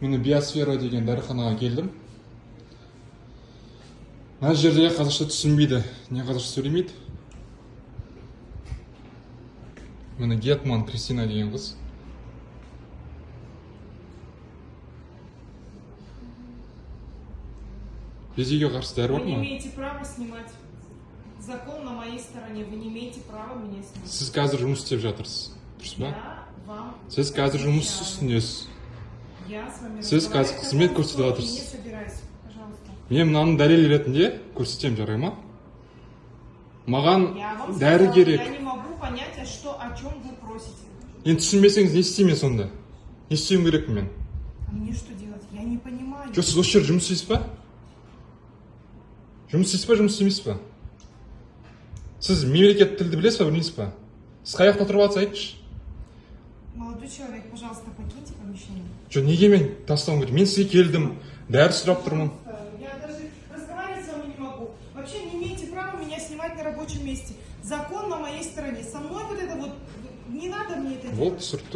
Мен Биосфера деген дәріханаға келдім. Мына жерде қазақша түсінбейді, не қазақша сөйлемейді. Мені Гетман Кристина деген қыз. Безгейге қарсы дәрі бар ма? Вы не имеете права снимать. Закон на моей стороне. Вы не имеете права меня снимать. Сіз қазір жұмыс істеп жатырсыз. Дұрыс па? Я вам Сіз қазір жұмыс үстіндесіз. Я с вами Сіз қазір қызмет көрсетіп не жатырсыз. собираюсь. Пожалуйста. Мен мынаны дәлел ретінде көрсетемін, жарай ма? Маған Я вам дәрі сказала, керек. я не могу понять, о чем вы просите. Енді түсінбесеңіз не істеймін сонда? Не істеуім керекпін мен? А мне что делать? Я не понимаю. Жоқ, сіз осы жерде жұмыс істейсіз ба? Жұмыс істейсіз ба, жұмыс істемейсіз ба? Сіз мемлекеттік тілді білесіз ба, білмейсіз ба? Сіз қай жақта тұрып жатсыз, айтыңызшы. Молодой человек, пожалуйста, покиньте помещение. Жоқ, неге мен тастауым керек? Мен сізге келдім, дәрі сұрап тұрмын. Я даже разговаривать с вами не могу. Вообще не имеете права меня снимать на рабочем месте. Закон на моей стороне. Со мной вот это вот... Не надо мне это делать. Вот, түсіріп тұр.